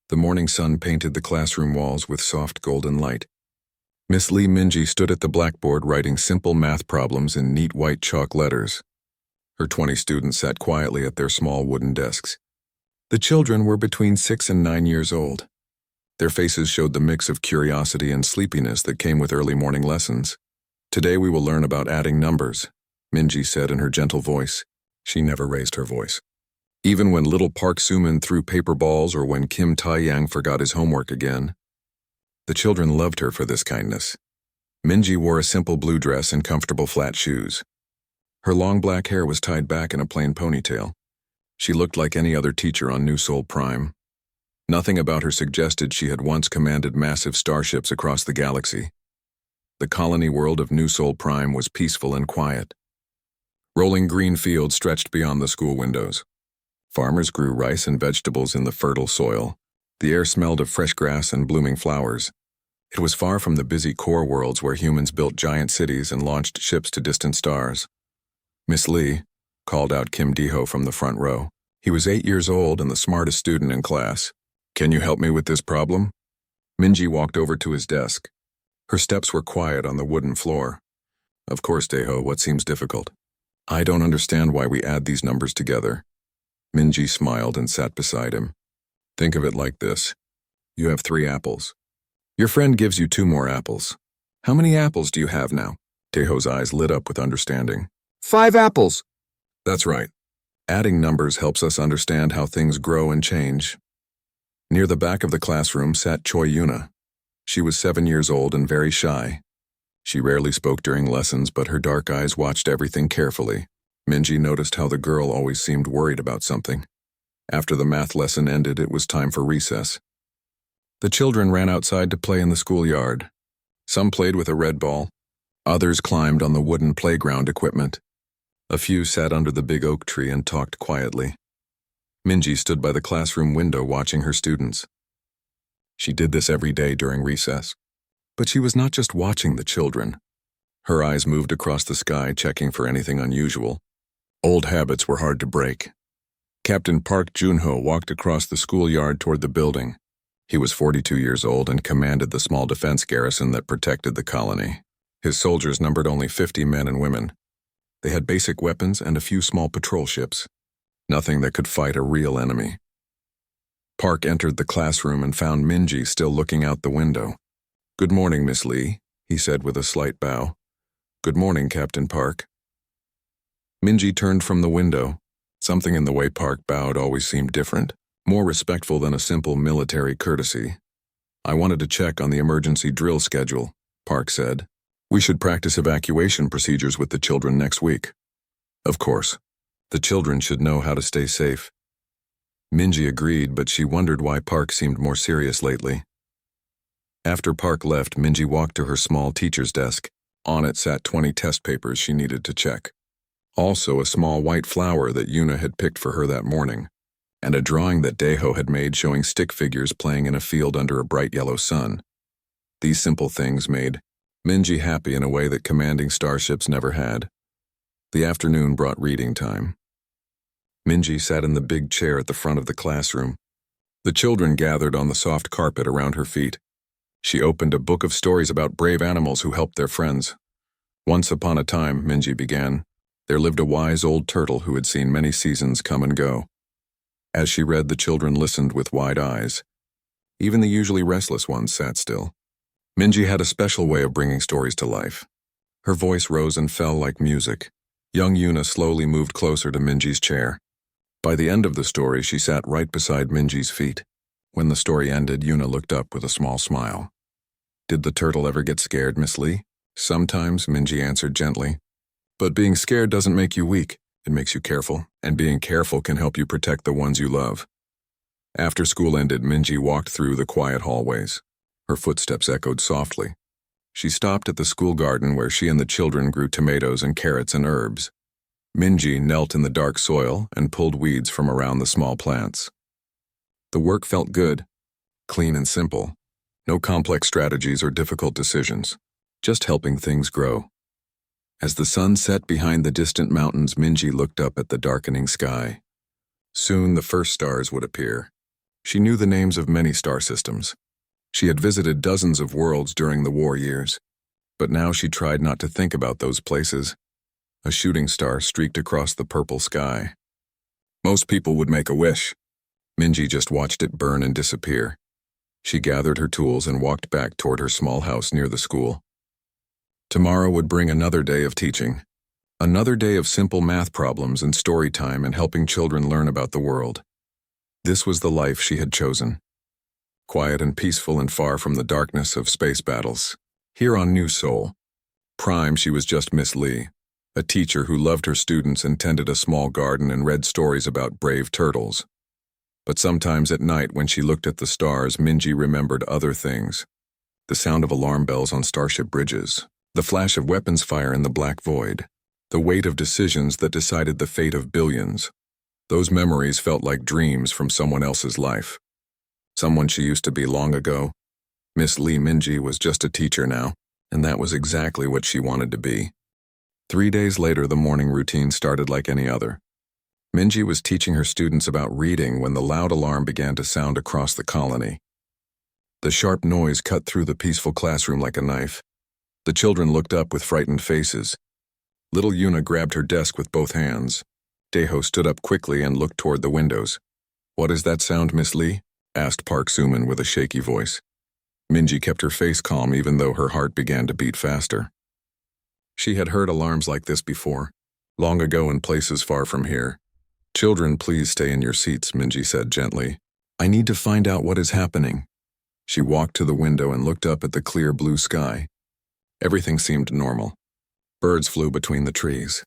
The morning sun painted the classroom walls with soft golden light. Miss Lee Minji stood at the blackboard writing simple math problems in neat white chalk letters. Her 20 students sat quietly at their small wooden desks. The children were between 6 and 9 years old. Their faces showed the mix of curiosity and sleepiness that came with early morning lessons. "Today we will learn about adding numbers," Minji said in her gentle voice. She never raised her voice. Even when little Park Sumin threw paper balls or when Kim Tae-yang forgot his homework again. The children loved her for this kindness. Minji wore a simple blue dress and comfortable flat shoes. Her long black hair was tied back in a plain ponytail. She looked like any other teacher on New Seoul Prime. Nothing about her suggested she had once commanded massive starships across the galaxy. The colony world of New Seoul Prime was peaceful and quiet. Rolling green fields stretched beyond the school windows. Farmers grew rice and vegetables in the fertile soil. The air smelled of fresh grass and blooming flowers. It was far from the busy core worlds where humans built giant cities and launched ships to distant stars. "Miss Lee," called out Kim Deho from the front row. He was 8 years old and the smartest student in class. "Can you help me with this problem?" Minji walked over to his desk. Her steps were quiet on the wooden floor. "Of course, Deho, what seems difficult?" "I don't understand why we add these numbers together." Minji smiled and sat beside him. "Think of it like this. You have 3 apples. Your friend gives you 2 more apples. How many apples do you have now?" Deho's eyes lit up with understanding. 5 apples. "That's right. Adding numbers helps us understand how things grow and change." Near the back of the classroom sat Choi Yuna. She was 7 years old and very shy. She rarely spoke during lessons, but her dark eyes watched everything carefully. Minji noticed how the girl always seemed worried about something. After the math lesson ended, it was time for recess. The children ran outside to play in the schoolyard. Some played with a red ball. Others climbed on the wooden playground equipment. A few sat under the big oak tree and talked quietly. Minji stood by the classroom window watching her students. She did this every day during recess. But she was not just watching the children. Her eyes moved across the sky, checking for anything unusual. Old habits were hard to break. Captain Park Junho walked across the schoolyard toward the building. He was 42 years old and commanded the small defense garrison that protected the colony. His soldiers numbered only 50 men and women. They had basic weapons and a few small patrol ships. Nothing that could fight a real enemy. Park entered the classroom and found Minji still looking out the window. "Good morning, Miss Lee," he said with a slight bow. "Good morning, Captain Park." Minji turned from the window. Something in the way Park bowed always seemed different, more respectful than a simple military courtesy. "I wanted to check on the emergency drill schedule," Park said. "We should practice evacuation procedures with the children next week." "Of course. The children should know how to stay safe." Minji agreed, but she wondered why Park seemed more serious lately. After Park left, Minji walked to her small teacher's desk. On it sat 20 test papers she needed to check. Also a small white flower that Yuna had picked for her that morning, and a drawing that Deho had made showing stick figures playing in a field under a bright yellow sun. These simple things made Minji happy in a way that commanding starships never had. The afternoon brought reading time. Minji sat in the big chair at the front of the classroom. The children gathered on the soft carpet around her feet. She opened a book of stories about brave animals who helped their friends. "Once upon a time," Minji began, "there lived a wise old turtle who had seen many seasons come and go." As she read, the children listened with wide eyes. Even the usually restless ones sat still. Minji had a special way of bringing stories to life. Her voice rose and fell like music. Young Yuna slowly moved closer to Minji's chair. By the end of the story, she sat right beside Minji's feet. When the story ended, Yuna looked up with a small smile. "Did the turtle ever get scared, Miss Lee?" "Sometimes," Minji answered gently. "But being scared doesn't make you weak. It makes you careful, and being careful can help you protect the ones you love." After school ended, Minji walked through the quiet hallways. Her footsteps echoed softly. She stopped at the school garden where she and the children grew tomatoes and carrots and herbs. Minji knelt in the dark soil and pulled weeds from around the small plants. The work felt good, clean and simple. No complex strategies or difficult decisions, just helping things grow. As the sun set behind the distant mountains, Minji looked up at the darkening sky. Soon the first stars would appear. She knew the names of many star systems. She had visited dozens of worlds during the war years, but now she tried not to think about those places. A shooting star streaked across the purple sky. Most people would make a wish. Minji just watched it burn and disappear. She gathered her tools and walked back toward her small house near the school. Tomorrow would bring another day of teaching. Another day of simple math problems and story time and helping children learn about the world. This was the life she had chosen. Quiet and peaceful and far from the darkness of space battles. Here on New Seoul Prime, she was just Miss Lee, a teacher who loved her students and tended a small garden and read stories about brave turtles. But sometimes at night when she looked at the stars, Minji remembered other things. The sound of alarm bells on starship bridges, the flash of weapons fire in the black void, the weight of decisions that decided the fate of billions. Those memories felt like dreams from someone else's life. Someone she used to be long ago. Miss Lee Minji was just a teacher now, and that was exactly what she wanted to be. 3 days later, the morning routine started like any other. Minji was teaching her students about reading when the loud alarm began to sound across the colony. The sharp noise cut through the peaceful classroom like a knife. The children looked up with frightened faces. Little Yuna grabbed her desk with both hands. Daeho stood up quickly and looked toward the windows. "What is that sound, Miss Lee?" asked Park Suman with a shaky voice. Minji kept her face calm even though her heart began to beat faster. She had heard alarms like this before, long ago in places far from here. "Children, please stay in your seats," Minji said gently. "I need to find out what is happening." She walked to the window and looked up at the clear blue sky. Everything seemed normal. Birds flew between the trees.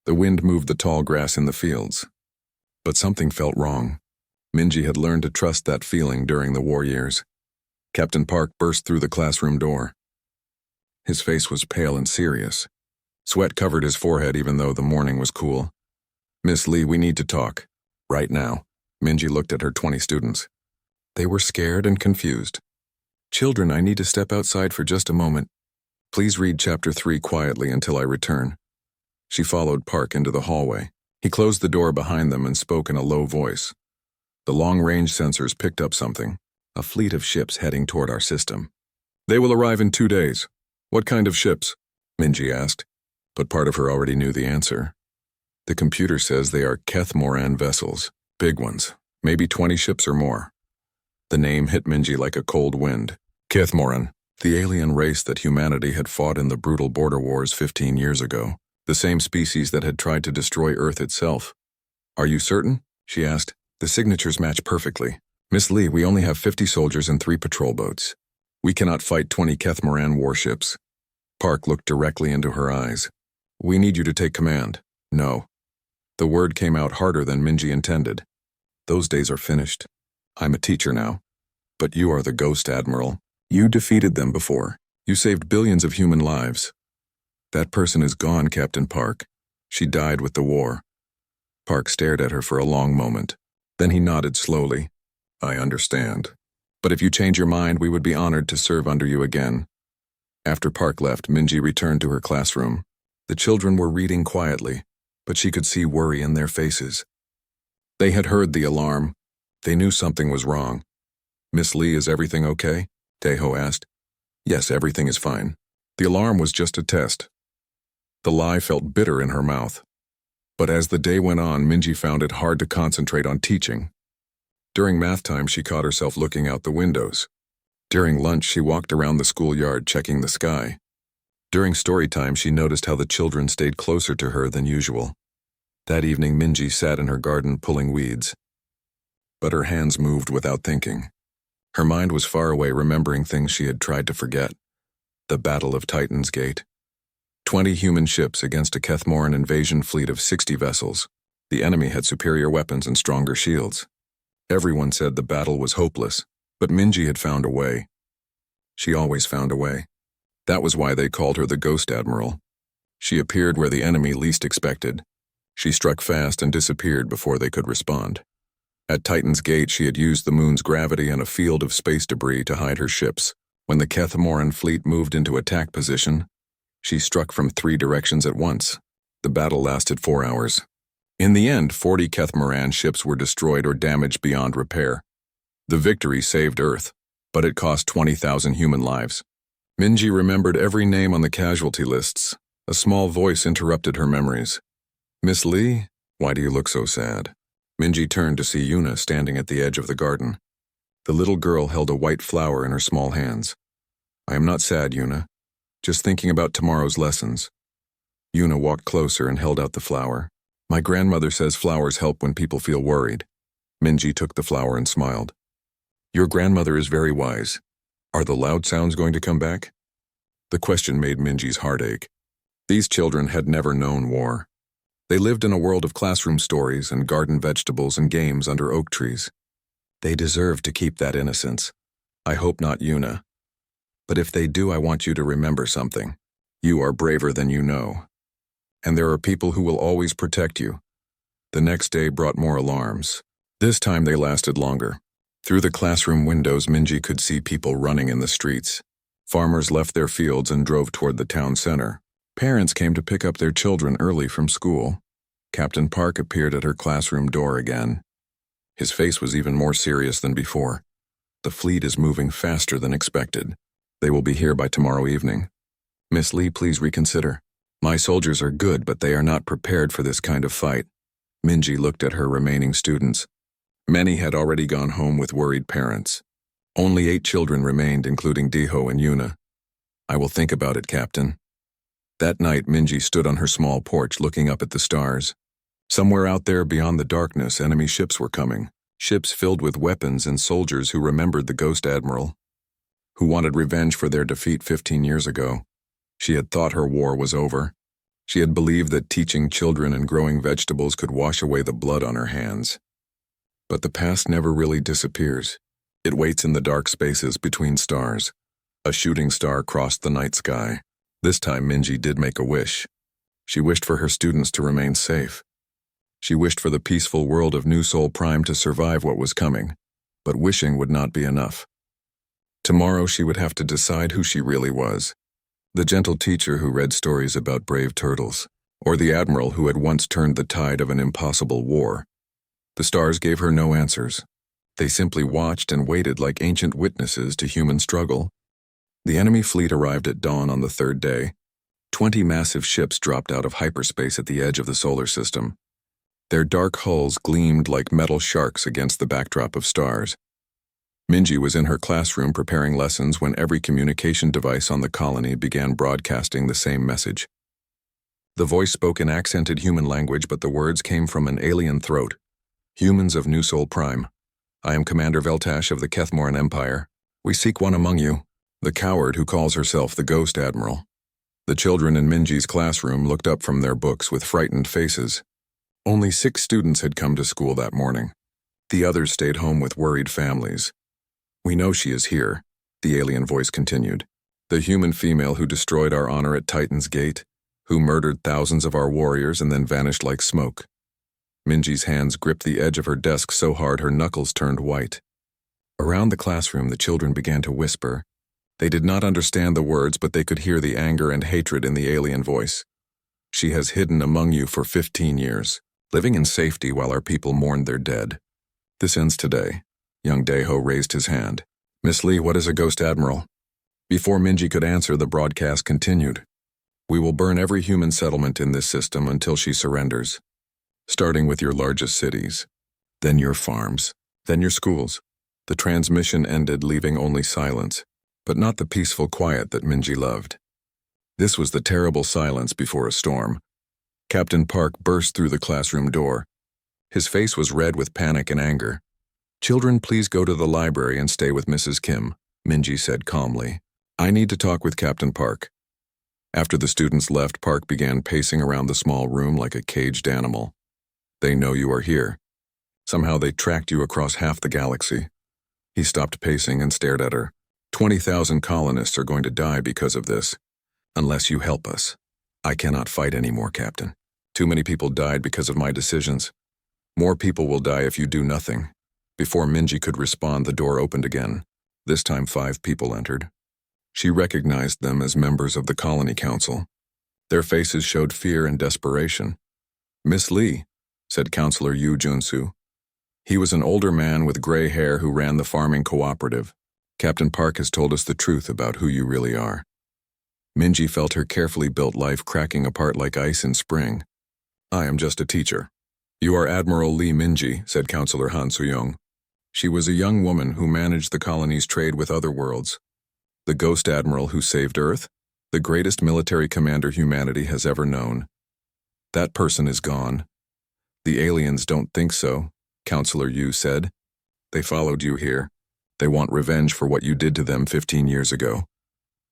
The wind moved the tall grass in the fields. But something felt wrong. Minji had learned to trust that feeling during the war years. Captain Park burst through the classroom door. His face was pale and serious. Sweat covered his forehead even though the morning was cool. "Miss Lee, we need to talk. Right now." Minji looked at her 20 students. They were scared and confused. "Children, I need to step outside for just a moment. Please read chapter 3 quietly until I return." She followed Park into the hallway. He closed the door behind them and spoke in a low voice. "The long-range sensors picked up something. A fleet of ships heading toward our system. They will arrive in 2 days. What kind of ships?" Minji asked, but part of her already knew the answer. "The computer says they are Keth-Moran vessels, big ones, maybe 20 ships or more." The name hit Minji like a cold wind. Keth-Moran, the alien race that humanity had fought in the brutal border wars 15 years ago, the same species that had tried to destroy Earth itself. "Are you certain?" she asked. "The signatures match perfectly. Miss Lee, we only have 50 soldiers and 3 patrol boats. We cannot fight 20 Keth-Moran warships." Park looked directly into her eyes. "We need you to take command." "No." The word came out harder than Minji intended. "Those days are finished. I'm a teacher now. But you are the Ghost Admiral. You defeated them before. You saved billions of human lives." "That person is gone, Captain Park. She died with the war." Park stared at her for a long moment. Then he nodded slowly. "I understand. But if you change your mind, we would be honored to serve under you again." After Park left, Minji returned to her classroom. The children were reading quietly, but she could see worry in their faces. They had heard the alarm. They knew something was wrong. "Miss Lee, is everything okay?" Daeho asked. "Yes, everything is fine. The alarm was just a test." The lie felt bitter in her mouth. But as the day went on, Minji found it hard to concentrate on teaching. During math time, she caught herself looking out the windows. During lunch, she walked around the schoolyard checking the sky. During story time, she noticed how the children stayed closer to her than usual. That evening, Minji sat in her garden pulling weeds. But her hands moved without thinking. Her mind was far away, remembering things she had tried to forget. The Battle of Titan's Gate. 20 human ships against a Keth-Moran invasion fleet of 60 vessels. The enemy had superior weapons and stronger shields. Everyone said the battle was hopeless, but Minji had found a way. She always found a way. That was why they called her the Ghost Admiral. She appeared where the enemy least expected. She struck fast and disappeared before they could respond. At Titan's Gate, she had used the moon's gravity and a field of space debris to hide her ships. When the Keth-Moran fleet moved into attack position, she struck from 3 directions at once. The battle lasted 4 hours. In the end, 40 Keth-Moran ships were destroyed or damaged beyond repair. The victory saved Earth, but it cost 20,000 human lives. Minji remembered every name on the casualty lists. A small voice interrupted her memories. "Miss Lee, why do you look so sad?" Minji turned to see Yuna standing at the edge of the garden. The little girl held a white flower in her small hands. "I am not sad, Yuna. Just thinking about tomorrow's lessons." Yuna walked closer and held out the flower. "My grandmother says flowers help when people feel worried." Minji took the flower and smiled. "Your grandmother is very wise. Are the loud sounds going to come back?" The question made Minji's heart ache. These children had never known war. They lived in a world of classroom stories and garden vegetables and games under oak trees. They deserve to keep that innocence. "I hope not, Yuna. But if they do, I want you to remember something. You are braver than you know. And there are people who will always protect you." The next day brought more alarms. This time they lasted longer. Through the classroom windows, Minji could see people running in the streets. Farmers left their fields and drove toward the town center. Parents came to pick up their children early from school. Captain Park appeared at her classroom door again. His face was even more serious than before. "The fleet is moving faster than expected. They will be here by tomorrow evening. Miss Lee, please reconsider. My soldiers are good, but they are not prepared for this kind of fight." Minji looked at her remaining students. Many had already gone home with worried parents. Only 8 children remained, including Diho and Yuna. "I will think about it, Captain." That night, Minji stood on her small porch looking up at the stars. Somewhere out there beyond the darkness, enemy ships were coming. Ships filled with weapons and soldiers who remembered the Ghost Admiral, who wanted revenge for their defeat 15 years ago. She had thought her war was over. She had believed that teaching children and growing vegetables could wash away the blood on her hands. But the past never really disappears. It waits in the dark spaces between stars. A shooting star crossed the night sky. This time Minji did make a wish. She wished for her students to remain safe. She wished for the peaceful world of New Soul Prime to survive what was coming. But wishing would not be enough. Tomorrow she would have to decide who she really was. The gentle teacher who read stories about brave turtles, or the admiral who had once turned the tide of an impossible war. The stars gave her no answers. They simply watched and waited like ancient witnesses to human struggle. The enemy fleet arrived at dawn on the 3rd day. 20 massive ships dropped out of hyperspace at the edge of the solar system. Their dark hulls gleamed like metal sharks against the backdrop of stars. Minji was in her classroom preparing lessons when every communication device on the colony began broadcasting the same message. The voice spoke in accented human language, but the words came from an alien throat. "Humans of New Soul Prime. I am Commander Veltash of the Kethmoran Empire. We seek one among you, the coward who calls herself the Ghost Admiral." The children in Minji's classroom looked up from their books with frightened faces. Only 6 students had come to school that morning. The others stayed home with worried families. "We know she is here," the alien voice continued. "The human female who destroyed our honor at Titan's Gate, who murdered thousands of our warriors and then vanished like smoke." Minji's hands gripped the edge of her desk so hard her knuckles turned white. Around the classroom, the children began to whisper. They did not understand the words, but they could hear the anger and hatred in the alien voice. "She has hidden among you for 15 years, living in safety while our people mourned their dead. This ends today." Young Daeho raised his hand. "Miss Lee, what is a Ghost Admiral?" Before Minji could answer, the broadcast continued. "We will burn every human settlement in this system until she surrenders. Starting with your largest cities, then your farms, then your schools." The transmission ended, leaving only silence, but not the peaceful quiet that Minji loved. This was the terrible silence before a storm. Captain Park burst through the classroom door. His face was red with panic and anger. "Children, please go to the library and stay with Mrs. Kim," Minji said calmly. "I need to talk with Captain Park." After the students left, Park began pacing around the small room like a caged animal. "They know you are here. Somehow they tracked you across half the galaxy." He stopped pacing and stared at her. 20,000 colonists are going to die because of this. Unless you help us. I cannot fight anymore, Captain. Too many people died because of my decisions. More people will die if you do nothing." Before Minji could respond, the door opened again. This time 5 people entered. She recognized them as members of the Colony Council. Their faces showed fear and desperation. "Miss Lee," said Counselor Yu Junsu. He was an older man with gray hair who ran the farming cooperative. Captain Park has told us the truth about who you really are. Minji felt her carefully built life cracking apart like ice in spring. I am just a teacher. You are Admiral Lee Minji, said Counselor Han Soo-young. She was a young woman who managed the colony's trade with other worlds. The Ghost Admiral who saved Earth, the greatest military commander humanity has ever known. That person is gone. The aliens don't think so, Counselor Yu said. They followed you here. They want revenge for what you did to them 15 years ago.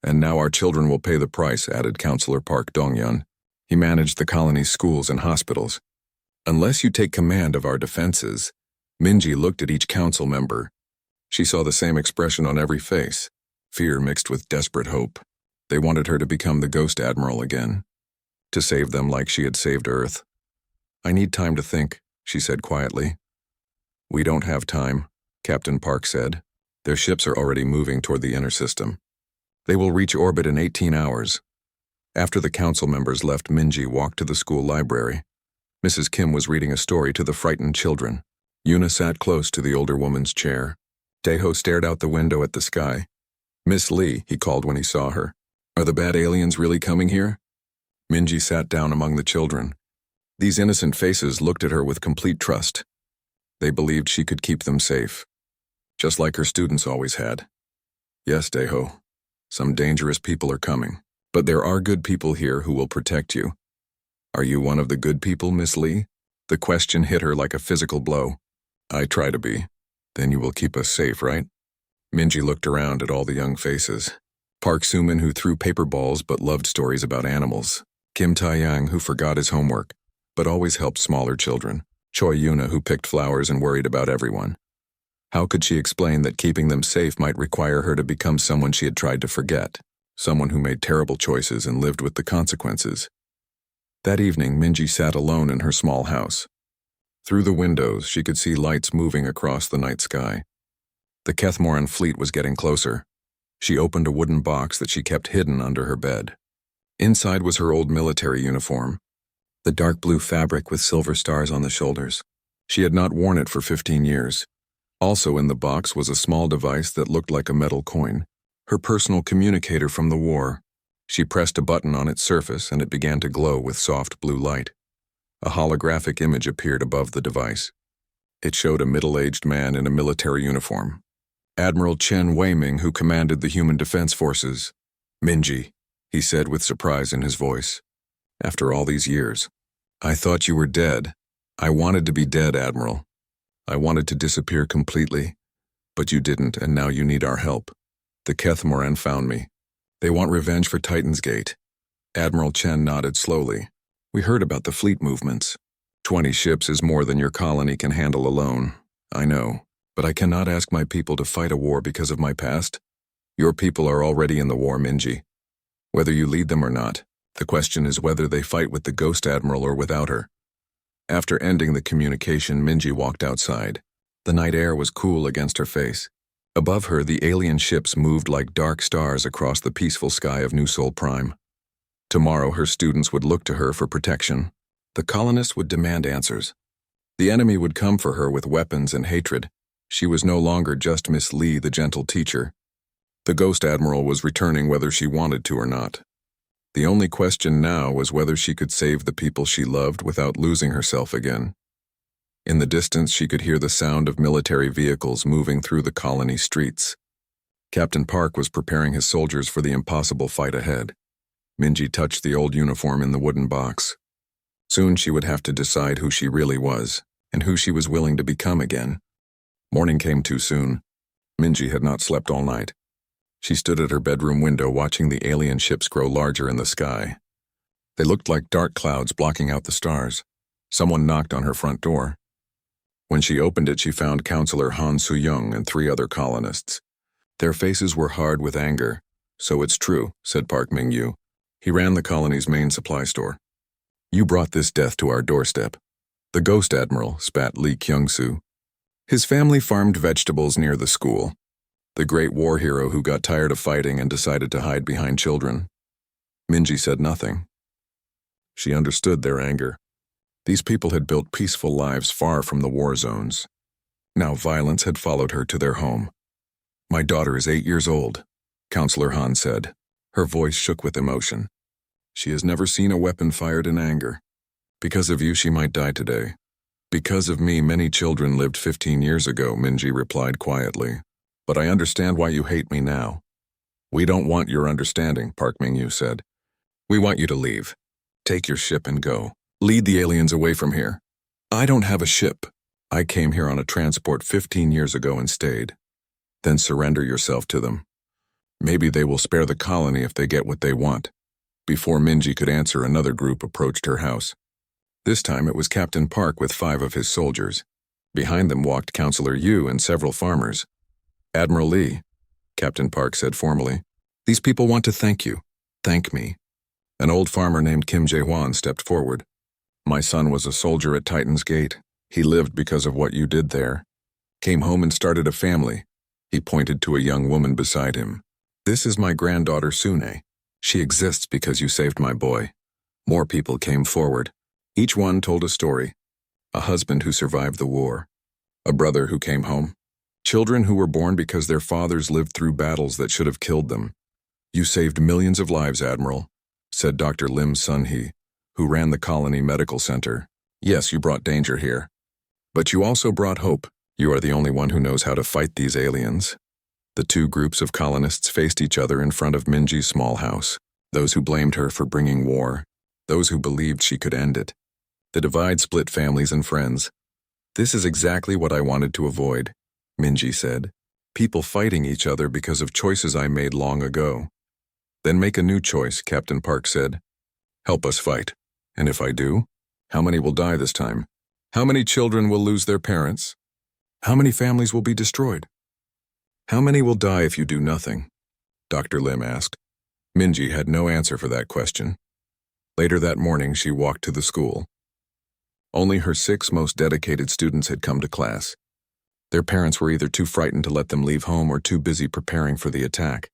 And now our children will pay the price, added Counselor Park Dong-yun. He managed the colony's schools and hospitals. Unless you take command of our defenses, Minji looked at each council member. She saw the same expression on every face, fear mixed with desperate hope. They wanted her to become the Ghost Admiral again, to save them like she had saved Earth. I need time to think, she said quietly. We don't have time, Captain Park said. Their ships are already moving toward the inner system. They will reach orbit in 18 hours. After the council members left, Minji walked to the school library. Mrs. Kim was reading a story to the frightened children. Yuna sat close to the older woman's chair. Daeho stared out the window at the sky. Miss Lee, he called when he saw her. Are the bad aliens really coming here? Minji sat down among the children. These innocent faces looked at her with complete trust. They believed she could keep them safe, just like her students always had. Yes, Daeho, some dangerous people are coming, but there are good people here who will protect you. Are you one of the good people, Miss Lee? The question hit her like a physical blow. I try to be. Then you will keep us safe, right? Minji looked around at all the young faces. Park Soo-min, who threw paper balls but loved stories about animals. Kim Tae-yang, who forgot his homework, but always helped smaller children. Choi Yuna, who picked flowers and worried about everyone. How could she explain that keeping them safe might require her to become someone she had tried to forget? Someone who made terrible choices and lived with the consequences. That evening, Minji sat alone in her small house. Through the windows, she could see lights moving across the night sky. The Kethmoran fleet was getting closer. She opened a wooden box that she kept hidden under her bed. Inside was her old military uniform, the dark blue fabric with silver stars on the shoulders. She had not worn it for 15 years. Also in the box was a small device that looked like a metal coin, her personal communicator from the war. She pressed a button on its surface and it began to glow with soft blue light. A holographic image appeared above the device. It showed a middle-aged man in a military uniform. Admiral Chen Weiming, who commanded the Human Defense Forces. Minji, he said with surprise in his voice. After all these years. I thought you were dead. I wanted to be dead, Admiral. I wanted to disappear completely. But you didn't, and now you need our help. The Kethmoran found me. They want revenge for Titan's Gate. Admiral Chen nodded slowly. We heard about the fleet movements. 20 ships is more than your colony can handle alone. I know, but I cannot ask my people to fight a war because of my past. Your people are already in the war, Minji. Whether you lead them or not, the question is whether they fight with the Ghost Admiral or without her. After ending the communication, Minji walked outside. The night air was cool against her face. Above her, the alien ships moved like dark stars across the peaceful sky of New Sol Prime. Tomorrow, her students would look to her for protection. The colonists would demand answers. The enemy would come for her with weapons and hatred. She was no longer just Miss Lee, the gentle teacher. The Ghost Admiral was returning whether she wanted to or not. The only question now was whether she could save the people she loved without losing herself again. In the distance, she could hear the sound of military vehicles moving through the colony streets. Captain Park was preparing his soldiers for the impossible fight ahead. Minji touched the old uniform in the wooden box. Soon she would have to decide who she really was, and who she was willing to become again. Morning came too soon. Minji had not slept all night. She stood at her bedroom window watching the alien ships grow larger in the sky. They looked like dark clouds blocking out the stars. Someone knocked on her front door. When she opened it, she found Counselor Han Soo-young and 3 other colonists. Their faces were hard with anger. So it's true, said Park Ming-yu. He ran the colony's main supply store. You brought this death to our doorstep. The Ghost Admiral, spat Lee Kyung-soo. His family farmed vegetables near the school. The great war hero who got tired of fighting and decided to hide behind children. Minji said nothing. She understood their anger. These people had built peaceful lives far from the war zones. Now violence had followed her to their home. "My daughter is 8 years old," Counselor Han said. Her voice shook with emotion. "She has never seen a weapon fired in anger. Because of you, she might die today." "Because of me, many children lived 15 years ago," Minji replied quietly. "But I understand why you hate me now." "We don't want your understanding," Park Ming-yu said. "We want you to leave. Take your ship and go. Lead the aliens away from here." "I don't have a ship. I came here on a transport 15 years ago and stayed." "Then surrender yourself to them. Maybe they will spare the colony if they get what they want." Before Minji could answer, another group approached her house. This time it was Captain Park with 5 of his soldiers. Behind them walked Counselor Yu and several farmers. "Admiral Lee," Captain Park said formally, "these people want to thank you." "Thank me." An old farmer named Kim Jae-hwan stepped forward. "My son was a soldier at Titan's Gate. He lived because of what you did there. Came home and started a family." He pointed to a young woman beside him. "This is my granddaughter Sune. She exists because you saved my boy." More people came forward. Each one told a story. A husband who survived the war. A brother who came home. Children who were born because their fathers lived through battles that should have killed them. "You saved millions of lives, Admiral," said Dr. Lim Sun-hee, who ran the colony medical center. "Yes, you brought danger here. But you also brought hope. You are the only one who knows how to fight these aliens." The 2 groups of colonists faced each other in front of Minji's small house. Those who blamed her for bringing war. Those who believed she could end it. The divide split families and friends. "This is exactly what I wanted to avoid," Minji said. "People fighting each other because of choices I made long ago." "Then make a new choice," Captain Park said. "Help us fight. And if I do, how many will die this time? How many children will lose their parents? How many families will be destroyed? How many will die if you do nothing?" Dr. Lim asked. Minji had no answer for that question. Later that morning, she walked to the school. Only her 6 most dedicated students had come to class. Their parents were either too frightened to let them leave home or too busy preparing for the attack.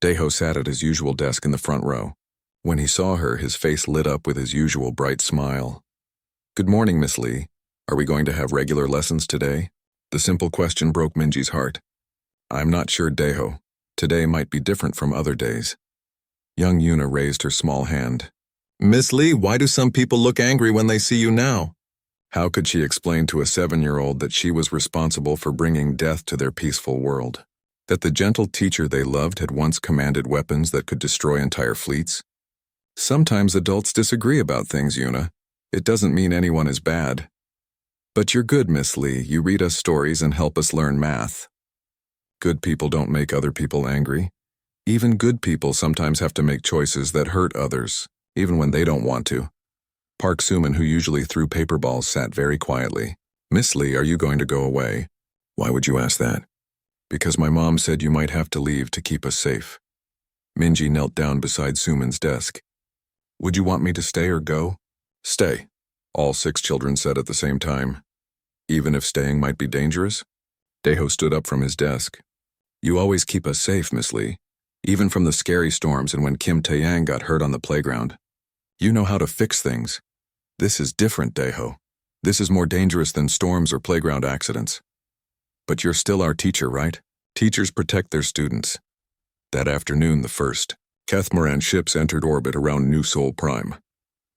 Daeho sat at his usual desk in the front row. When he saw her, his face lit up with his usual bright smile. "Good morning, Miss Lee. Are we going to have regular lessons today?" The simple question broke Minji's heart. "I'm not sure, Daeho. Today might be different from other days." Young Yuna raised her small hand. "Miss Lee, why do some people look angry when they see you now?" How could she explain to a 7-year-old that she was responsible for bringing death to their peaceful world? That the gentle teacher they loved had once commanded weapons that could destroy entire fleets? Sometimes adults disagree about things, Yuna. It doesn't mean anyone is bad. "But you're good, Miss Lee. You read us stories and help us learn math." Good people don't make other people angry. Even good people sometimes have to make choices that hurt others, even when they don't want to. Park Suman, who usually threw paper balls, sat very quietly. "Miss Lee, are you going to go away?" "Why would you ask that?" "Because my mom said you might have to leave to keep us safe." Minji knelt down beside Suman's desk. "Would you want me to stay or go?" "Stay," all 6 children said at the same time. "Even if staying might be dangerous?" Daeho stood up from his desk. "You always keep us safe, Miss Lee. Even from the scary storms and when Kim Tae-yang got hurt on the playground. You know how to fix things. This is different, Daeho. This is more dangerous than storms or playground accidents. But you're still our teacher, right? Teachers protect their students." That afternoon, the first Kathmaran ships entered orbit around New Sol Prime.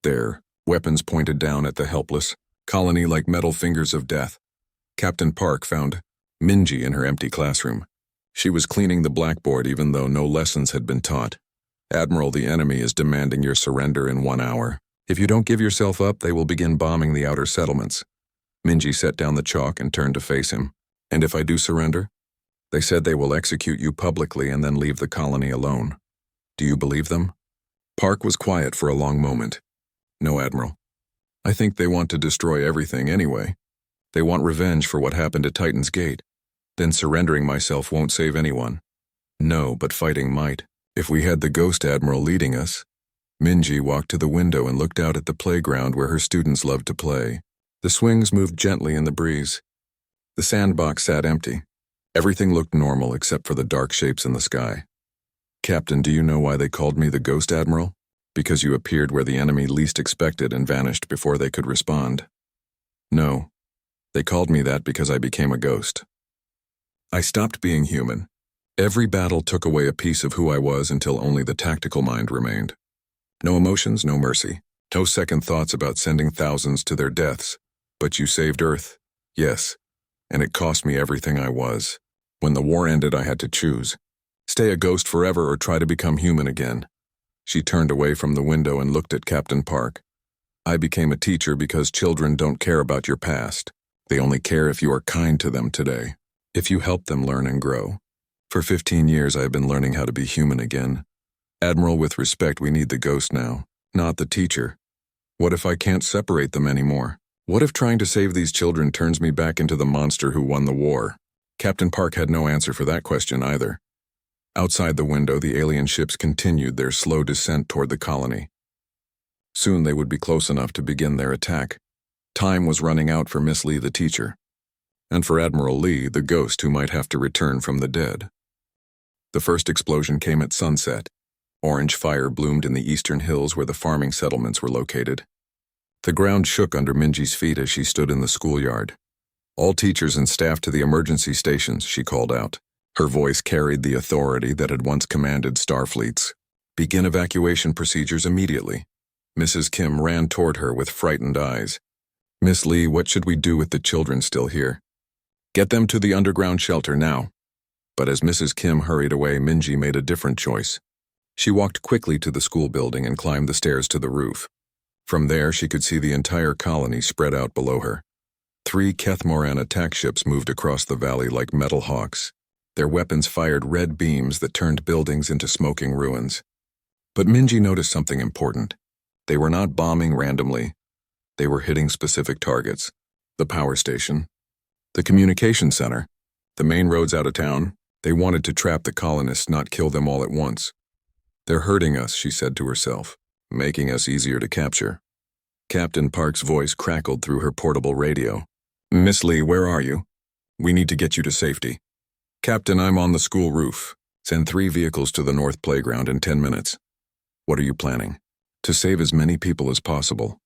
There, weapons pointed down at the helpless colony like metal fingers of death. Captain Park found Minji in her empty classroom. She was cleaning the blackboard even though no lessons had been taught. "Admiral, the enemy is demanding your surrender in 1 hour. If you don't give yourself up, they will begin bombing the outer settlements." Minji set down the chalk and turned to face him. "And if I do surrender?" "They said they will execute you publicly and then leave the colony alone. Do you believe them?" Park was quiet for a long moment. "No, Admiral. I think they want to destroy everything anyway. They want revenge for what happened at Titan's Gate. Then surrendering myself won't save anyone." "No, but fighting might. If we had the Ghost Admiral leading us." Minji walked to the window and looked out at the playground where her students loved to play. The swings moved gently in the breeze. The sandbox sat empty. Everything looked normal except for the dark shapes in the sky. "Captain, do you know why they called me the Ghost Admiral? Because you appeared where the enemy least expected and vanished before they could respond." "No. They called me that because I became a ghost. I stopped being human. Every battle took away a piece of who I was until only the tactical mind remained. No emotions, no mercy. No second thoughts about sending thousands to their deaths. But you saved Earth. Yes. And it cost me everything I was. When the war ended, I had to choose. Stay a ghost forever or try to become human again. She turned away from the window and looked at Captain Park. I became a teacher because children don't care about your past. They only care if you are kind to them today. If you help them learn and grow. For 15 years I have been learning how to be human again. Admiral, with respect, we need the ghost now, not the teacher. What if I can't separate them anymore? What if trying to save these children turns me back into the monster who won the war? Captain Park had no answer for that question either. Outside the window, the alien ships continued their slow descent toward the colony. Soon they would be close enough to begin their attack. Time was running out for Miss Lee, the teacher, and for Admiral Lee, the ghost who might have to return from the dead. The first explosion came at sunset. Orange fire bloomed in the eastern hills where the farming settlements were located. The ground shook under Minji's feet as she stood in the schoolyard. All teachers and staff to the emergency stations, she called out. Her voice carried the authority that had once commanded starfleets. Begin evacuation procedures immediately. Mrs. Kim ran toward her with frightened eyes. Miss Lee, what should we do with the children still here? Get them to the underground shelter now. But as Mrs. Kim hurried away, Minji made a different choice. She walked quickly to the school building and climbed the stairs to the roof. From there, she could see the entire colony spread out below her. 3 Kethmoran attack ships moved across the valley like metal hawks. Their weapons fired red beams that turned buildings into smoking ruins. But Minji noticed something important. They were not bombing randomly. They were hitting specific targets. The power station, the communication center, the main roads out of town. They wanted to trap the colonists, not kill them all at once. They're hurting us, she said to herself, making us easier to capture. Captain Park's voice crackled through her portable radio. Miss Lee, where are you? We need to get you to safety. Captain, I'm on the school roof. Send 3 vehicles to the north playground in 10 minutes. What are you planning? To save as many people as possible.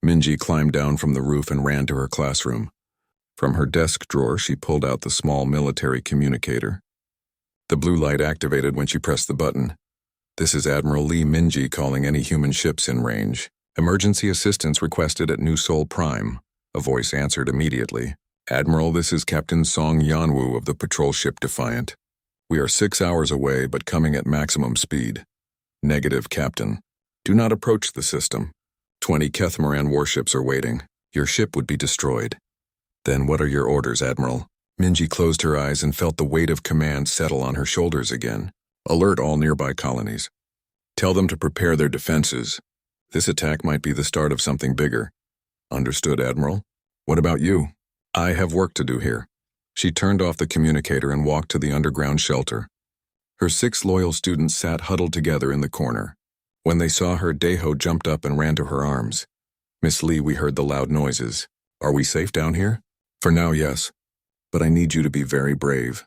Minji climbed down from the roof and ran to her classroom. From her desk drawer, she pulled out the small military communicator. The blue light activated when she pressed the button. This is Admiral Lee. Minji calling any human ships in range. Emergency assistance requested at New Seoul Prime. A voice answered immediately. Admiral, this is Captain Song Yanwoo of the patrol ship Defiant. We are 6 hours away, but coming at maximum speed. Negative, Captain. Do not approach the system. 20 Kethmoran warships are waiting. Your ship would be destroyed. Then what are your orders, Admiral? Minji closed her eyes and felt the weight of command settle on her shoulders again. Alert all nearby colonies. Tell them to prepare their defenses. This attack might be the start of something bigger. Understood, Admiral? What about you? I have work to do here. She turned off the communicator and walked to the underground shelter. Her 6 loyal students sat huddled together in the corner. When they saw her, Daeho jumped up and ran to her arms. Miss Lee, we heard the loud noises. Are we safe down here? For now, yes. But I need you to be very brave.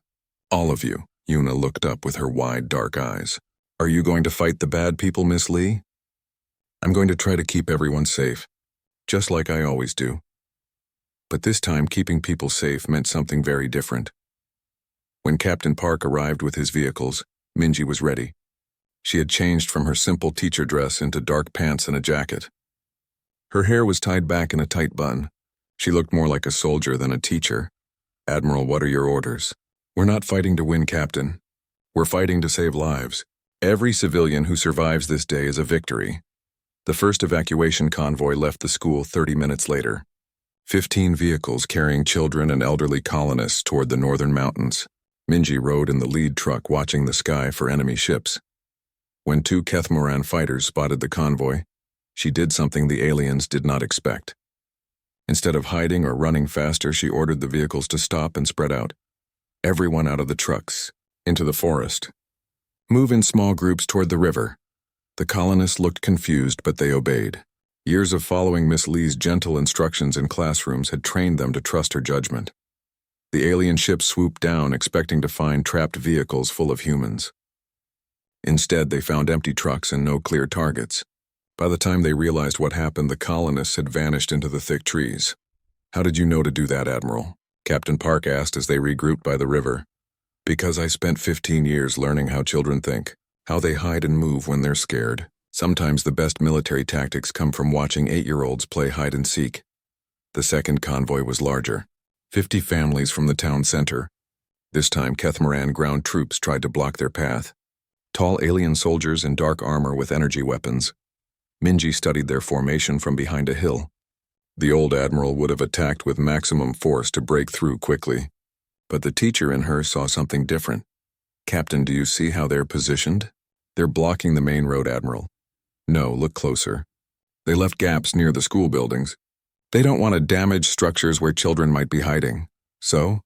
All of you. Yuna looked up with her wide, dark eyes. Are you going to fight the bad people, Miss Lee? I'm going to try to keep everyone safe, just like I always do. But this time, keeping people safe meant something very different. When Captain Park arrived with his vehicles, Minji was ready. She had changed from her simple teacher dress into dark pants and a jacket. Her hair was tied back in a tight bun. She looked more like a soldier than a teacher. Admiral, what are your orders? We're not fighting to win, Captain. We're fighting to save lives. Every civilian who survives this day is a victory. The first evacuation convoy left the school 30 minutes later. 15 vehicles carrying children and elderly colonists toward the northern mountains. Minji rode in the lead truck watching the sky for enemy ships. When 2 Kethmoran fighters spotted the convoy, she did something the aliens did not expect. Instead of hiding or running faster, she ordered the vehicles to stop and spread out. Everyone out of the trucks, into the forest. Move in small groups toward the river. The colonists looked confused, but they obeyed. Years of following Miss Lee's gentle instructions in classrooms had trained them to trust her judgment. The alien ships swooped down, expecting to find trapped vehicles full of humans. Instead, they found empty trucks and no clear targets. By the time they realized what happened, the colonists had vanished into the thick trees. How did you know to do that, Admiral? Captain Park asked as they regrouped by the river. Because I spent 15 years learning how children think, how they hide and move when they're scared. Sometimes the best military tactics come from watching 8-year-olds play hide and seek. The second convoy was larger. 50 families from the town center. This time, Kethmoran ground troops tried to block their path. Tall alien soldiers in dark armor with energy weapons. Minji studied their formation from behind a hill. The old admiral would have attacked with maximum force to break through quickly. But the teacher in her saw something different. Captain, do you see how they're positioned? They're blocking the main road, Admiral. No, look closer. They left gaps near the school buildings. They don't want to damage structures where children might be hiding. So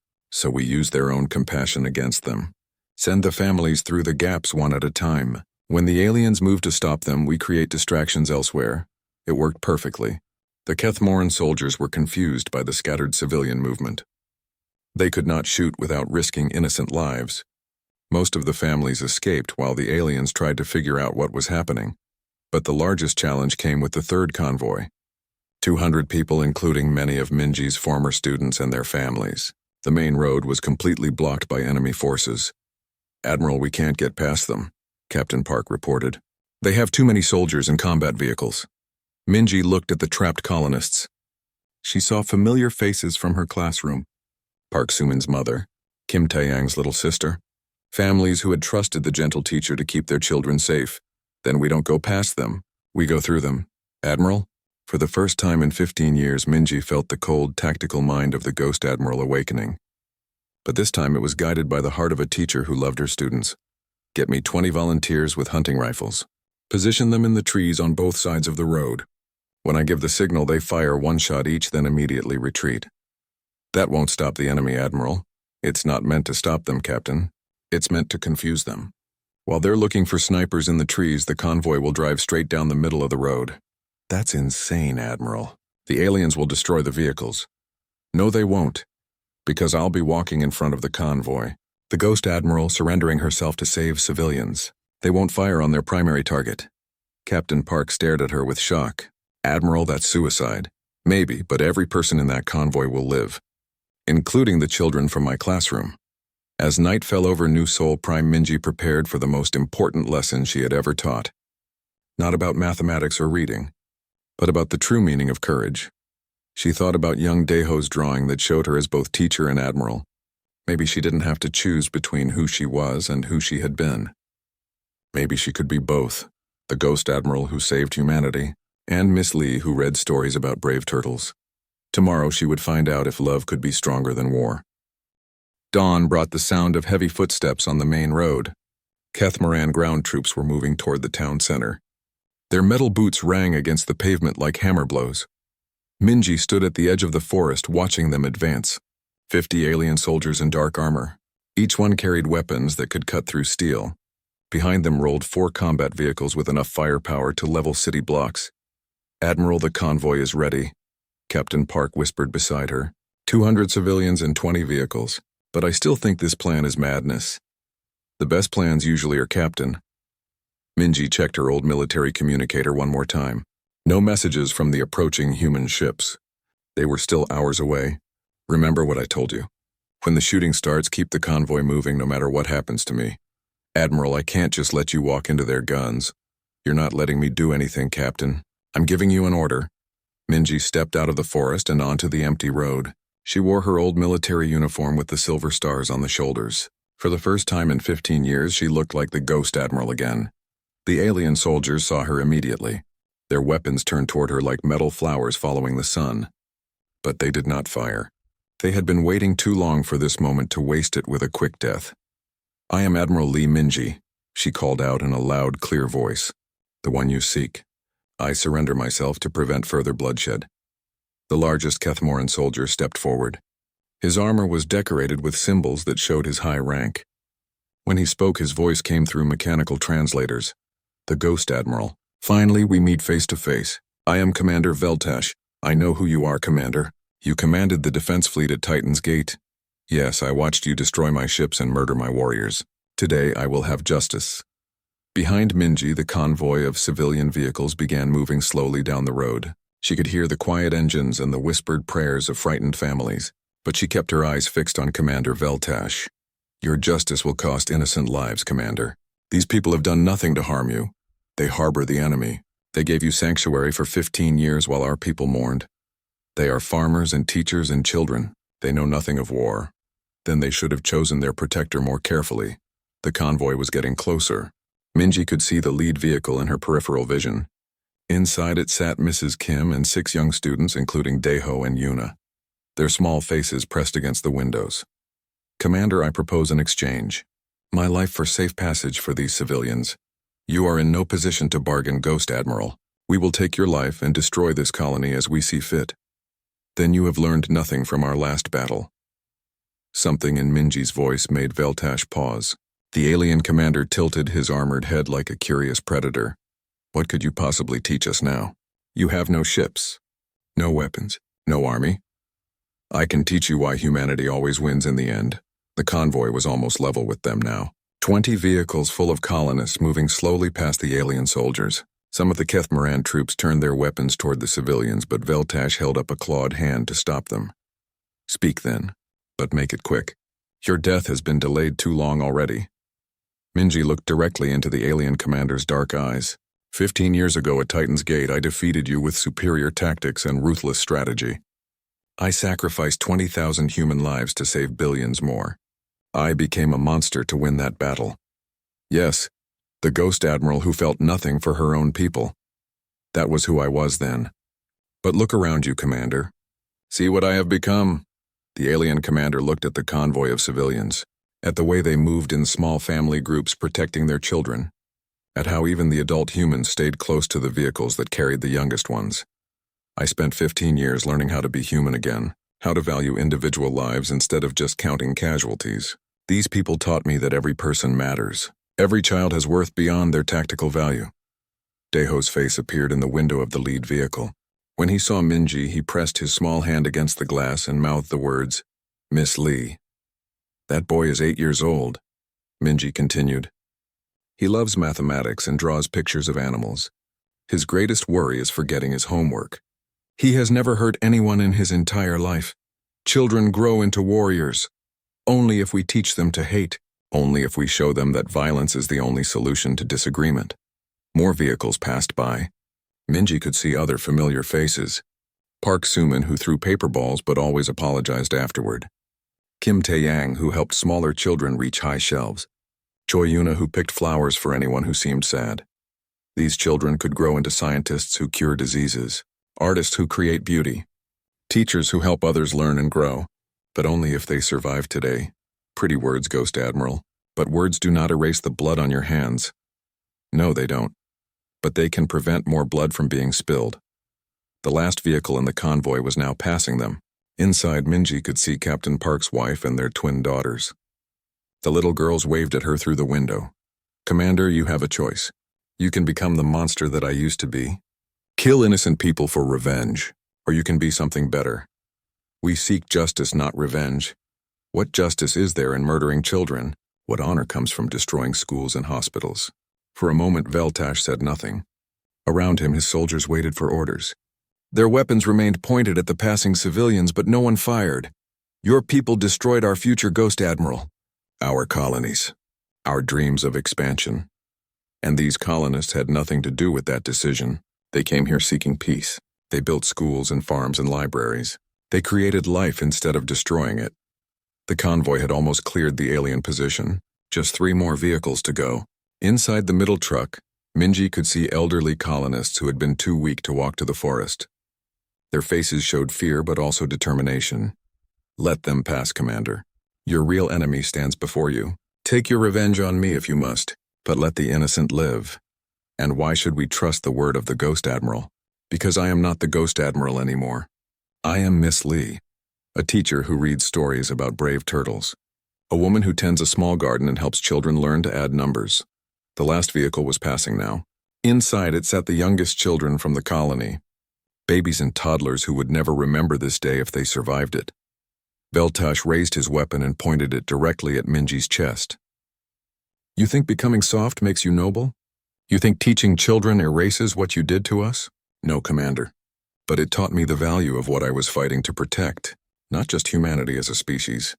we use their own compassion against them. Send the families through the gaps one at a time. When the aliens move to stop them, we create distractions elsewhere. It worked perfectly. The Kethmoran soldiers were confused by the scattered civilian movement. They could not shoot without risking innocent lives. Most of the families escaped while the aliens tried to figure out what was happening. But the largest challenge came with the third convoy. 200 people, including many of Minji's former students and their families. The main road was completely blocked by enemy forces. Admiral, we can't get past them, Captain Park reported. They have too many soldiers and combat vehicles. Minji looked at the trapped colonists. She saw familiar faces from her classroom. Park Sumin's mother, Kim Taeyang's little sister. Families who had trusted the gentle teacher to keep their children safe. Then we don't go past them, we go through them. Admiral? For the first time in 15 years, Minji felt the cold, tactical mind of the Ghost Admiral awakening. But this time it was guided by the heart of a teacher who loved her students. Get me 20 volunteers with hunting rifles. Position them in the trees on both sides of the road. When I give the signal, they fire one shot each, then immediately retreat. That won't stop the enemy, Admiral. It's not meant to stop them, Captain. It's meant to confuse them. While they're looking for snipers in the trees, the convoy will drive straight down the middle of the road. That's insane, Admiral. The aliens will destroy the vehicles. No, they won't. Because I'll be walking in front of the convoy. The Ghost Admiral surrendering herself to save civilians. They won't fire on their primary target. Captain Park stared at her with shock. Admiral, that's suicide. Maybe, but every person in that convoy will live. Including the children from my classroom. As night fell over New Seoul, Prime Minji prepared for the most important lesson she had ever taught. Not about mathematics or reading, but about the true meaning of courage. She thought about young Daeho's drawing that showed her as both teacher and admiral. Maybe she didn't have to choose between who she was and who she had been. Maybe she could be both, the Ghost Admiral who saved humanity, and Miss Lee who read stories about brave turtles. Tomorrow she would find out if love could be stronger than war. Dawn brought the sound of heavy footsteps on the main road. Kethmoran ground troops were moving toward the town center. Their metal boots rang against the pavement like hammer blows. Minji stood at the edge of the forest watching them advance. 50 alien soldiers in dark armor. Each one carried weapons that could cut through steel. Behind them rolled 4 combat vehicles with enough firepower to level city blocks. Admiral, the convoy is ready, Captain Park whispered beside her. 200 civilians and 20 vehicles. But I still think this plan is madness. The best plans usually are, Captain. Minji checked her old military communicator one more time. No messages from the approaching human ships. They were still hours away. Remember what I told you. When the shooting starts, keep the convoy moving no matter what happens to me. Admiral, I can't just let you walk into their guns. You're not letting me do anything, Captain. I'm giving you an order. Minji stepped out of the forest and onto the empty road. She wore her old military uniform with the silver stars on the shoulders. For the first time in 15 years, she looked like the Ghost Admiral again. The alien soldiers saw her immediately. Their weapons turned toward her like metal flowers following the sun. But they did not fire. They had been waiting too long for this moment to waste it with a quick death. I am Admiral Lee Minji, she called out in a loud, clear voice. The one you seek. I surrender myself to prevent further bloodshed. The largest Kethmoran soldier stepped forward. His armor was decorated with symbols that showed his high rank. When he spoke, his voice came through mechanical translators. The Ghost Admiral. Finally, we meet face to face. I am Commander Veltash. I know who you are, Commander. You commanded the defense fleet at Titan's Gate. Yes, I watched you destroy my ships and murder my warriors. Today, I will have justice. Behind Minji, the convoy of civilian vehicles began moving slowly down the road. She could hear the quiet engines and the whispered prayers of frightened families, but she kept her eyes fixed on Commander Veltash. Your justice will cost innocent lives, Commander. These people have done nothing to harm you. They harbor the enemy. They gave you sanctuary for 15 years while our people mourned. They are farmers and teachers and children. They know nothing of war. Then they should have chosen their protector more carefully. The convoy was getting closer. Minji could see the lead vehicle in her peripheral vision. Inside it sat Mrs. Kim and 6 young students, including Daeho and Yuna. Their small faces pressed against the windows. Commander, I propose an exchange. My life for safe passage for these civilians. You are in no position to bargain, Ghost Admiral. We will take your life and destroy this colony as we see fit. Then you have learned nothing from our last battle. Something in Minji's voice made Veltash pause. The alien commander tilted his armored head like a curious predator. What could you possibly teach us now? You have no ships, no weapons, no army. I can teach you why humanity always wins in the end. The convoy was almost level with them now. 20 vehicles full of colonists moving slowly past the alien soldiers. Some of the Kethmaran troops turned their weapons toward the civilians, but Veltash held up a clawed hand to stop them. Speak then, but make it quick. Your death has been delayed too long already. Minji looked directly into the alien commander's dark eyes. 15 years ago at Titan's Gate, I defeated you with superior tactics and ruthless strategy. I sacrificed 20,000 human lives to save billions more. I became a monster to win that battle. Yes, the Ghost Admiral who felt nothing for her own people. That was who I was then. But look around you, Commander. See what I have become. The alien commander looked at the convoy of civilians, at the way they moved in small family groups protecting their children, at how even the adult humans stayed close to the vehicles that carried the youngest ones. I spent 15 years learning how to be human again, how to value individual lives instead of just counting casualties. These people taught me that every person matters. Every child has worth beyond their tactical value. Daeho's face appeared in the window of the lead vehicle. When he saw Minji, he pressed his small hand against the glass and mouthed the words, Miss Lee. That boy is 8 years old, Minji continued. He loves mathematics and draws pictures of animals. His greatest worry is forgetting his homework. He has never hurt anyone in his entire life. Children grow into warriors. Only if we teach them to hate. Only if we show them that violence is the only solution to disagreement. More vehicles passed by. Minji could see other familiar faces. Park Suman, who threw paper balls but always apologized afterward. Kim Taeyang, who helped smaller children reach high shelves. Choi Yuna, who picked flowers for anyone who seemed sad. These children could grow into scientists who cure diseases, artists who create beauty, teachers who help others learn and grow, but only if they survive today. Pretty words, Ghost Admiral, but words do not erase the blood on your hands. No, they don't. But they can prevent more blood from being spilled. The last vehicle in the convoy was now passing them. Inside, Minji could see Captain Park's wife and their twin daughters. The little girls waved at her through the window. Commander, you have a choice. You can become the monster that I used to be. Kill innocent people for revenge, or you can be something better. We seek justice, not revenge. What justice is there in murdering children? What honor comes from destroying schools and hospitals? For a moment, Veltash said nothing. Around him, his soldiers waited for orders. Their weapons remained pointed at the passing civilians, but no one fired. Your people destroyed our future, Ghost Admiral. Our colonies. Our dreams of expansion. And these colonists had nothing to do with that decision. They came here seeking peace. They built schools and farms and libraries. They created life instead of destroying it. The convoy had almost cleared the alien position. Just 3 more vehicles to go. Inside the middle truck, Minji could see elderly colonists who had been too weak to walk to the forest. Their faces showed fear but also determination. Let them pass, Commander. Your real enemy stands before you. Take your revenge on me if you must, but let the innocent live. And why should we trust the word of the Ghost Admiral? Because I am not the Ghost Admiral anymore. I am Miss Lee, a teacher who reads stories about brave turtles. A woman who tends a small garden and helps children learn to add numbers. The last vehicle was passing now. Inside it sat the youngest children from the colony. Babies and toddlers who would never remember this day if they survived it. Veltash raised his weapon and pointed it directly at Minji's chest. You think becoming soft makes you noble? You think teaching children erases what you did to us? No, Commander. But it taught me the value of what I was fighting to protect, not just humanity as a species,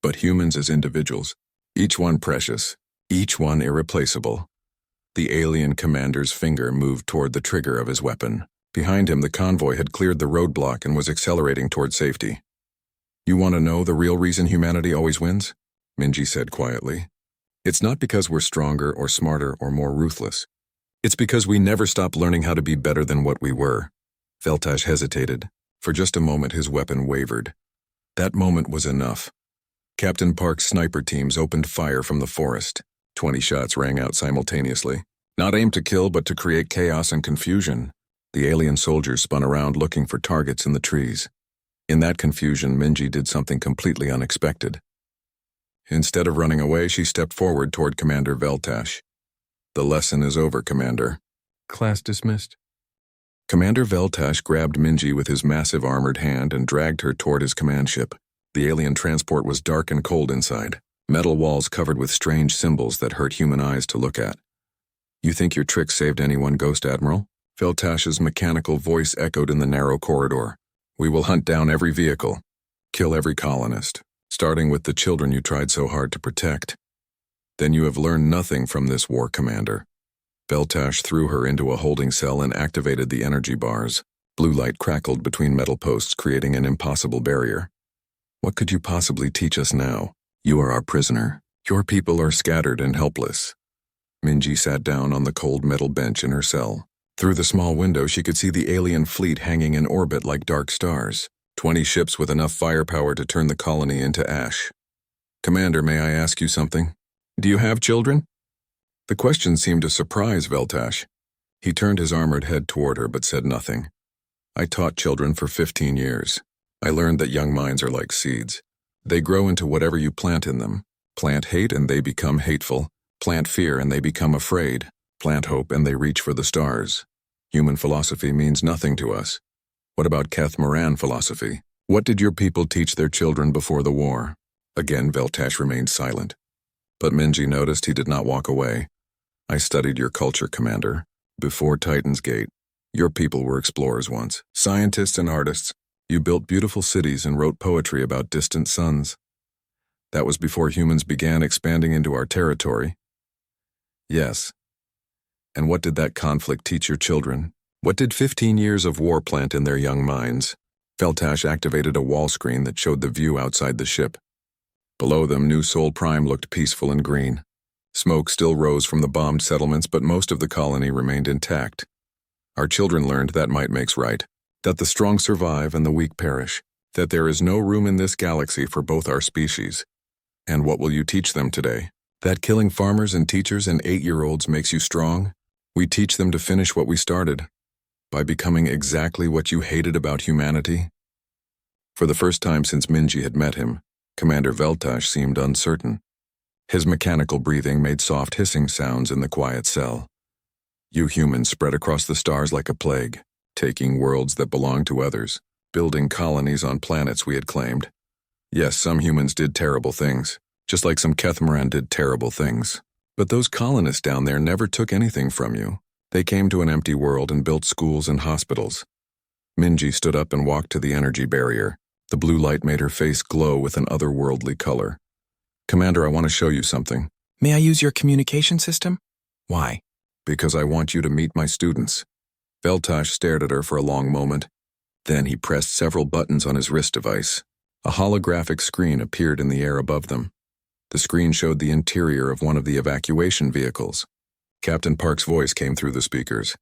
but humans as individuals, each one precious, each one irreplaceable. The alien commander's finger moved toward the trigger of his weapon. Behind him, the convoy had cleared the roadblock and was accelerating toward safety. You want to know the real reason humanity always wins? Minji said quietly. It's not because we're stronger or smarter or more ruthless. It's because we never stop learning how to be better than what we were. Veltash hesitated. For just a moment, his weapon wavered. That moment was enough. Captain Park's sniper teams opened fire from the forest. 20 shots rang out simultaneously. Not aimed to kill, but to create chaos and confusion. The alien soldiers spun around looking for targets in the trees. In that confusion, Minji did something completely unexpected. Instead of running away, she stepped forward toward Commander Veltash. The lesson is over, Commander. Class dismissed. Commander Veltash grabbed Minji with his massive armored hand and dragged her toward his command ship. The alien transport was dark and cold inside, metal walls covered with strange symbols that hurt human eyes to look at. You think your trick saved anyone, Ghost Admiral? Veltash's mechanical voice echoed in the narrow corridor. We will hunt down every vehicle, kill every colonist, starting with the children you tried so hard to protect. Then you have learned nothing from this war, Commander. Veltash threw her into a holding cell and activated the energy bars. Blue light crackled between metal posts, creating an impossible barrier. What could you possibly teach us now? You are our prisoner. Your people are scattered and helpless. Minji sat down on the cold metal bench in her cell. Through the small window, she could see the alien fleet hanging in orbit like dark stars. 20 ships with enough firepower to turn the colony into ash. Commander, may I ask you something? Do you have children? The question seemed to surprise Veltash. He turned his armored head toward her but said nothing. I taught children for 15 years. I learned that young minds are like seeds. They grow into whatever you plant in them. Plant hate and they become hateful. Plant fear and they become afraid. Plant hope and they reach for the stars. Human philosophy means nothing to us. What about Keth Moran philosophy? What did your people teach their children before the war? Again, Veltash remained silent. But Minji noticed he did not walk away. I studied your culture, Commander. Before Titan's Gate, your people were explorers once, scientists and artists. You built beautiful cities and wrote poetry about distant suns. That was before humans began expanding into our territory. Yes. And what did that conflict teach your children? What did 15 years of war plant in their young minds? Veltash activated a wall screen that showed the view outside the ship. Below them, New Sol Prime looked peaceful and green. Smoke still rose from the bombed settlements, but most of the colony remained intact. Our children learned that might makes right, that the strong survive and the weak perish, that there is no room in this galaxy for both our species. And what will you teach them today? That killing farmers and teachers and 8-year-olds makes you strong? We teach them to finish what we started, by becoming exactly what you hated about humanity. For the first time since Minji had met him, Commander Veltash seemed uncertain. His mechanical breathing made soft hissing sounds in the quiet cell. You humans spread across the stars like a plague, taking worlds that belonged to others, building colonies on planets we had claimed. Yes, some humans did terrible things, just like some Kethmoran did terrible things. But those colonists down there never took anything from you. They came to an empty world and built schools and hospitals. Minji stood up and walked to the energy barrier. The blue light made her face glow with an otherworldly color. Commander, I want to show you something. May I use your communication system? Why? Because I want you to meet my students. Veltash stared at her for a long moment. Then he pressed several buttons on his wrist device. A holographic screen appeared in the air above them. The screen showed the interior of one of the evacuation vehicles. Captain Park's voice came through the speakers.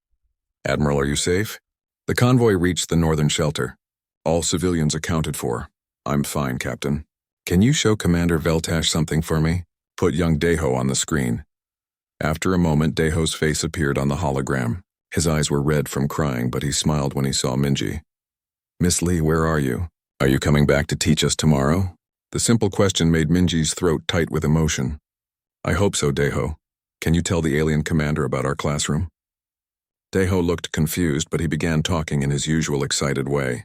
Admiral, are you safe? The convoy reached the northern shelter. All civilians accounted for. I'm fine, Captain. Can you show Commander Veltash something for me? Put young Deho on the screen. After a moment, Deho's face appeared on the hologram. His eyes were red from crying, but he smiled when he saw Minji. Miss Lee, where are you? Are you coming back to teach us tomorrow? The simple question made Minji's throat tight with emotion. I hope so, Deho. Can you tell the alien commander about our classroom? Deho looked confused, but he began talking in his usual excited way.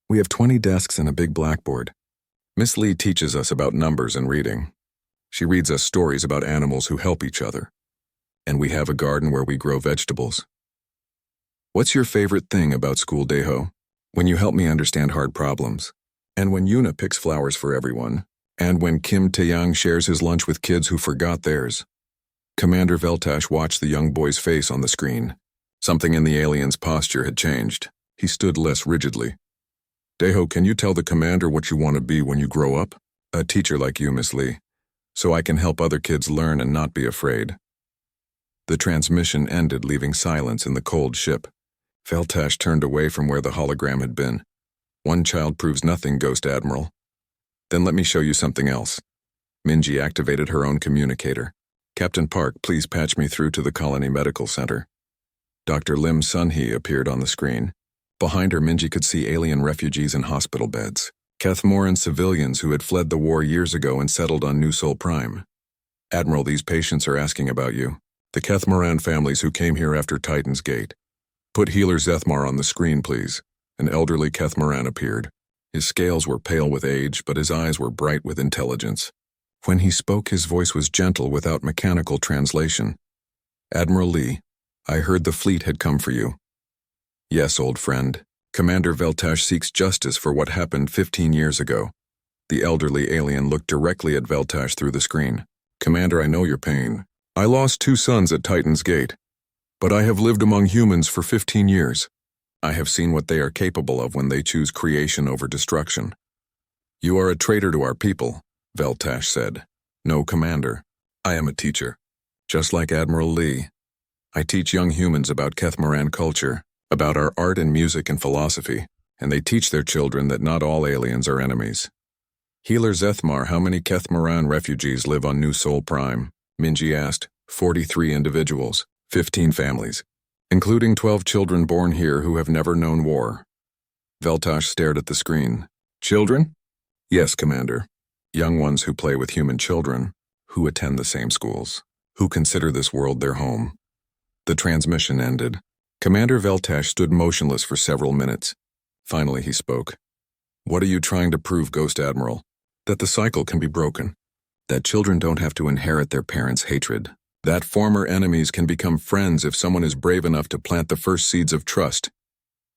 We have 20 desks and a big blackboard. Miss Lee teaches us about numbers and reading. She reads us stories about animals who help each other. And we have a garden where we grow vegetables. What's your favorite thing about school, Deho? When you help me understand hard problems. And when Yuna picks flowers for everyone. And when Kim Taeyang shares his lunch with kids who forgot theirs. Commander Veltash watched the young boy's face on the screen. Something in the alien's posture had changed. He stood less rigidly. Deho, can you tell the commander what you want to be when you grow up? A teacher like you, Miss Lee. So I can help other kids learn and not be afraid. The transmission ended, leaving silence in the cold ship. Veltash turned away from where the hologram had been. One child proves nothing, Ghost Admiral. Then let me show you something else. Minji activated her own communicator. Captain Park, please patch me through to the Colony Medical Center. Dr. Lim Sunhee appeared on the screen. Behind her, Minji could see alien refugees in hospital beds. Kethmoran civilians who had fled the war years ago and settled on New Sol Prime. Admiral, these patients are asking about you. The Kethmoran families who came here after Titan's Gate. Put Healer Zethmar on the screen, please. An elderly Kethmoran appeared. His scales were pale with age, but his eyes were bright with intelligence. When he spoke, his voice was gentle without mechanical translation. Admiral Lee, I heard the fleet had come for you. Yes, old friend. Commander Veltash seeks justice for what happened 15 years ago. The elderly alien looked directly at Veltash through the screen. Commander, I know your pain. I lost 2 sons at Titan's Gate. But I have lived among humans for 15 years. I have seen what they are capable of when they choose creation over destruction. You are a traitor to our people, Veltash said. No, Commander. I am a teacher. Just like Admiral Lee. I teach young humans about Kethmoran culture, about our art and music and philosophy, and they teach their children that not all aliens are enemies. Healer Zethmar, how many Kethmoran refugees live on New Sol Prime? Minji asked. 43 individuals, 15 families, including 12 children born here who have never known war. Veltash stared at the screen. Children? Yes, Commander. Young ones who play with human children, who attend the same schools, who consider this world their home. The transmission ended. Commander Veltash stood motionless for several minutes. Finally, he spoke. What are you trying to prove, Ghost Admiral? That the cycle can be broken. That children don't have to inherit their parents' hatred. That former enemies can become friends if someone is brave enough to plant the first seeds of trust.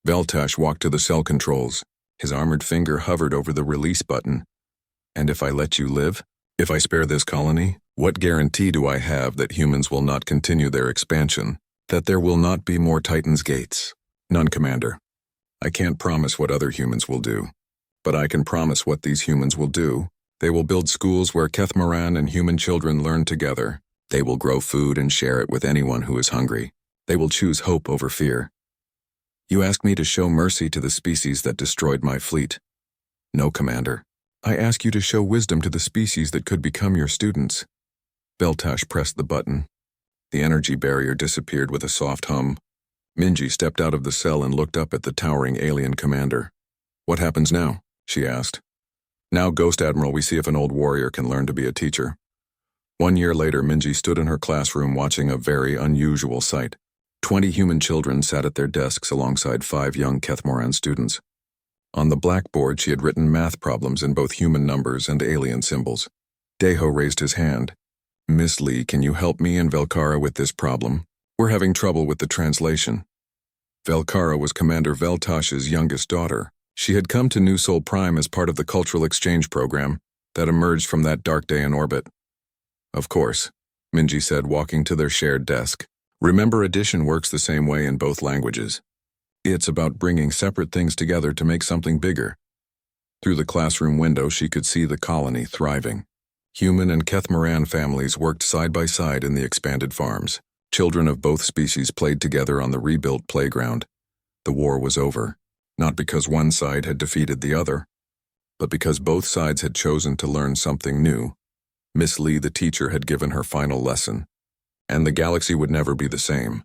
Veltash walked to the cell controls. His armored finger hovered over the release button. And if I let you live? If I spare this colony? What guarantee do I have that humans will not continue their expansion? That there will not be more Titan's Gates? None, Commander. I can't promise what other humans will do. But I can promise what these humans will do. They will build schools where Kethmoran and human children learn together. They will grow food and share it with anyone who is hungry. They will choose hope over fear. You asked me to show mercy to the species that destroyed my fleet. No, Commander. I ask you to show wisdom to the species that could become your students. Veltash pressed the button. The energy barrier disappeared with a soft hum. Minji stepped out of the cell and looked up at the towering alien commander. What happens now? She asked. Now, Ghost Admiral, we see if an old warrior can learn to be a teacher. 1 year later, Minji stood in her classroom watching a very unusual sight. 20 human children sat at their desks alongside 5 young Kethmoran students. On the blackboard, she had written math problems in both human numbers and alien symbols. Deho raised his hand. Miss Lee, can you help me and Velkara with this problem? We're having trouble with the translation. Velkara was Commander Veltash's youngest daughter. She had come to New Sol Prime as part of the cultural exchange program that emerged from that dark day in orbit. Of course, Minji said, walking to their shared desk. Remember, addition works the same way in both languages. It's about bringing separate things together to make something bigger. Through the classroom window, she could see the colony thriving. Human and Kethmoran families worked side by side in the expanded farms. Children of both species played together on the rebuilt playground. The war was over, not because one side had defeated the other, but because both sides had chosen to learn something new. Miss Lee, the teacher, had given her final lesson, and the galaxy would never be the same.